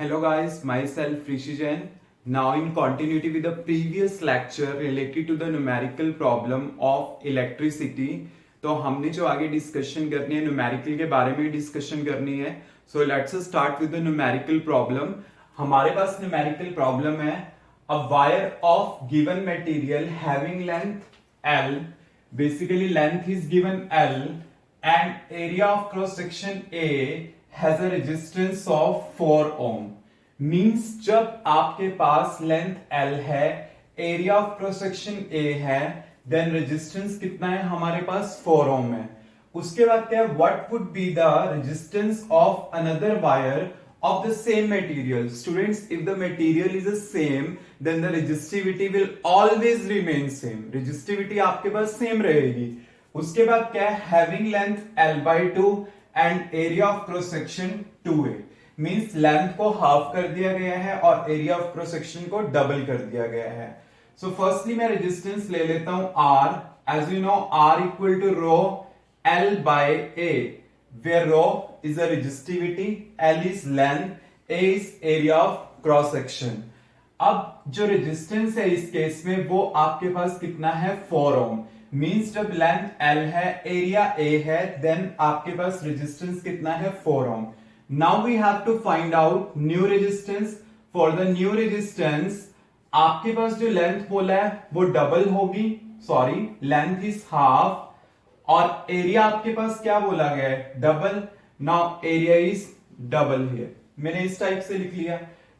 Hello guys, myself Rishi Jain. Now in continuity with the previous lecture related to the numerical problem of electricity, तो हमने जो आगे discussion करनी है numerical के बारे में डिस्कशन करनी है. So let's start with the numerical problem. हमारे पास न्यूमेरिकल प्रॉब्लम है a wire of given material having length L, basically length is given L and area of cross section A has a resistance of 4 ohm. Means जब आपके पास length L है, area of cross section A है, then resistance कितना है हमारे पास 4 ohm है. उसके बाद क्या है, what would be the resistance of another wire of the same material. Students, if the material is the same, then the resistivity will always remain same. Resistivity आपके पास same रहेगी. उसके बाद क्या है, having length L by 2 and area of cross section 2a. Means length को half कर दिया गया है और एरिया ऑफ क्रॉस सेक्शन को डबल कर दिया गया है. सो फर्स्टली मैं रेजिस्टेंस ले लेता हूं R. As you know R equal to rho L by A, where rho is a resistivity, L is length, A is area of cross section. अब जो रेजिस्टेंस है इस केस में वो आपके पास कितना है 4 ohm. मींस जब लेंथ L है, एरिया A है, देन आपके पास रेजिस्टेंस कितना है 4 ohm. Now we have to find out new resistance. For the new resistance, आपके पास जो लेंथ बोला है वो डबल होगी, सॉरी लेंथ इज हाफ, और एरिया आपके पास क्या बोला गया है, double. Now area is double here. मैंने इस टाइप से लिख लिया.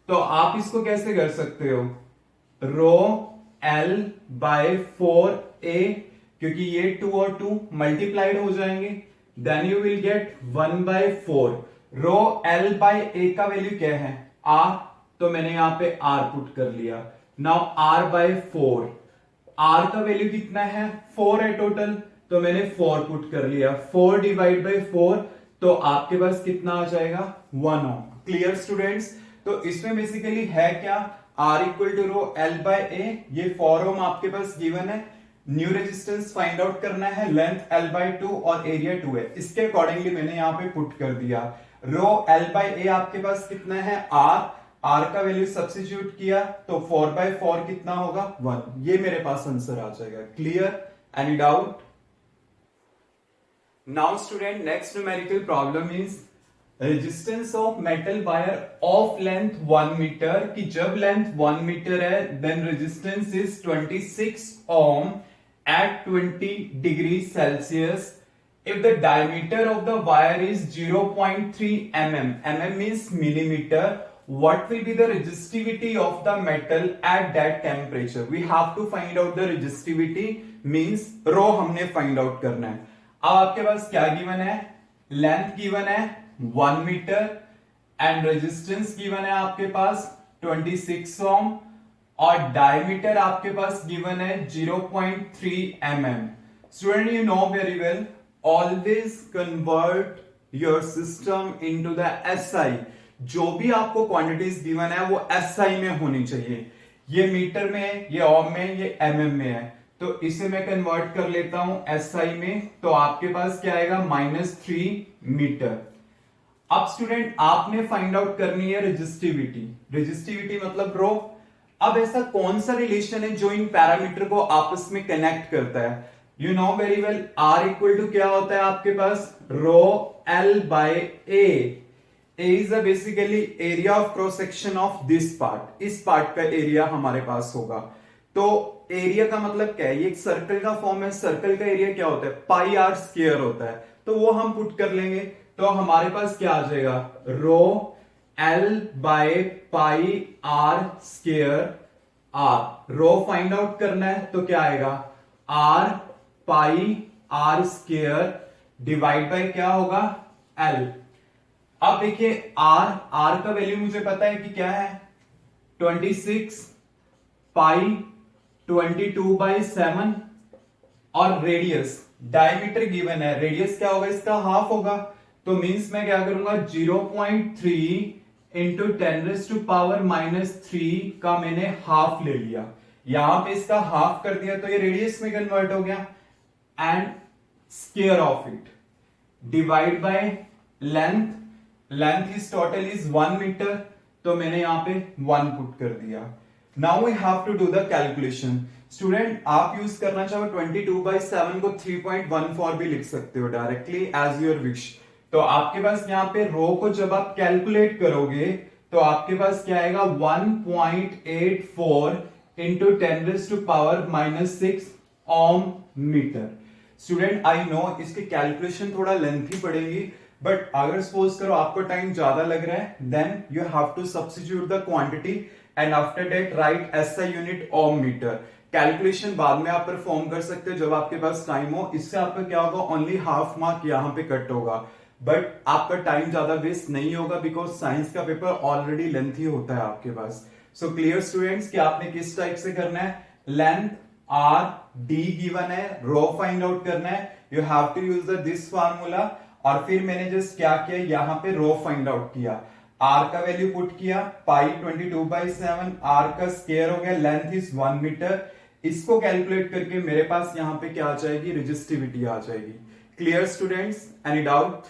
तो आप इसको कैसे कर सकते हो, रो L बाय 4a, क्योंकि ये 2 और 2 मल्टीप्लाइड हो जाएंगे, then you will get 1 by 4. Rho L by A का वैल्यू क्या है, R, तो मैंने यहां पे R पुट कर लिया. नाउ R बाय 4, R का वैल्यू कितना है, 4 है टोटल, तो मैंने 4 पुट कर लिया. 4 डिवाइड बाय 4, तो आपके पास कितना आ जाएगा, 1 ohm. Clear students. तो इसमें बेसिकली है क्या, R equal to rho L by A, ये 4 ohm आपके पास गिवन है. न्यू रेजिस्टेंस फाइंड आउट करना है, लेंथ L बाय 2 और एरिया 2 है. इसके अकॉर्डिंगली मैंने यहां पे पुट कर दिया. रो L बाय A आपके पास कितना है, R का वैल्यू सब्स्टिट्यूट किया तो 4 बाय 4 कितना होगा, 1. ये मेरे पास आंसर आ जाएगा. Clear, any doubt. Now student, next numerical problem is resistance of metal wire of length 1 metre. कि जब लेंथ 1 मीटर है, then resistance is 26 ohm at 20 degree Celsius. If the diameter of the wire is 0.3 mm, mm means millimeter, what will be the resistivity of the metal at that temperature? We have to find out the resistivity, means rho हमने find out करना है. अब आपके पास क्या given है, length given है 1 metre and resistance given है आपके पास 26 ohm और डायमीटर आपके पास गिवन है 0.3 mm. Student, you know very well, always convert your system into the SI. जो भी आपको क्वांटिटीज गिवन है वो SI में होनी चाहिए. ये मीटर में है, ये ओम में, ये mm में है, तो इसे मैं कन्वर्ट कर लेता हूं SI में. तो आपके पास क्या आएगा, -3 मीटर. अब स्टूडेंट आपने फाइंड आउट करनी है रेजिस्टिविटी. रेजिस्टिविटी मतलब रो. अब ऐसा कौन सा रिलेशन है जो इन पैरामीटर को आपस में कनेक्ट करता है. You know very well, R equal to क्या होता है आपके पास, rho L by A. A is basically area of cross section of this part. इस पार्ट का एरिया हमारे पास होगा. तो एरिया का मतलब क्या है, ये एक सर्कल का फॉर्म है. सर्कल का एरिया क्या होता है, पाई आर स्क्वायर होता है. तो वो हम पुट कर लेंगे, तो हमारे पास क्या आ जाएगा, rho L by pi r square R. Rho find out करना है तो क्या आएगा, R pi r square divide by क्या होगा, L. अब देखिए R का वैल्यू मुझे पता है कि क्या है, 26 पाई 22/7 और रेडियस, डायमीटर गिवन है, रेडियस क्या होगा इसका, हाफ होगा. तो मींस मैं क्या करूंगा, 0.3 इंटू 10⁻³ का मैंने हाफ ले लिया. यहां पे इसका हाफ कर दिया तो ये रेडियस में कन्वर्ट हो गया. And square of it divide by length. Length is total is 1 metre. तो मैंने यहाँ पे 1 पुट कर दिया। Now we have to do the calculation. Student आप यूज करना चाहो 22/7 को 3.14 भी लिख सकते हो डायरेक्टली एज योर विश। तो आपके पास यहाँ पे रो को जब आप कैलकुलेट करोगे तो आपके पास क्या आएगा 1.84 into 10⁻⁻6 ohm metre. Student I know इसकी कैलकुलेशन थोड़ा लेंथी पड़ेगी, बट अगर सपोज करो आपको टाइम ज्यादा लग रहा है then you have to substitute the quantity and after that right SI unit ohm metre. Calculation बाद में आप परफॉर्म कर सकते हो जब आपके पास टाइम हो। इससे आपका क्या होगा, ओनली हाफ मार्क यहाँ पे कट होगा, बट आपका टाइम ज्यादा वेस्ट नहीं होगा बिकॉज साइंस का पेपर ऑलरेडी लेंथी होता है आपके पास। सो क्लियर स्टूडेंट्स कि आपने किस टाइप से करना है, लेंथ आर डी गिवन है, रो फाइंड आउट करना है, you have to use this formula. और फिर मैंने जस्ट क्या किया, यहाँ पे रो फाइंड आउट किया, आर का वैल्यू पुट किया पाई 22/7, आर का स्क्वायर हो गया, लेंथ इज 1 मीटर। इसको कैलकुलेट करके मेरे पास यहाँ पे क्या आ जाएगी, रेजिस्टिविटी आ जाएगी। Clear students, any doubt?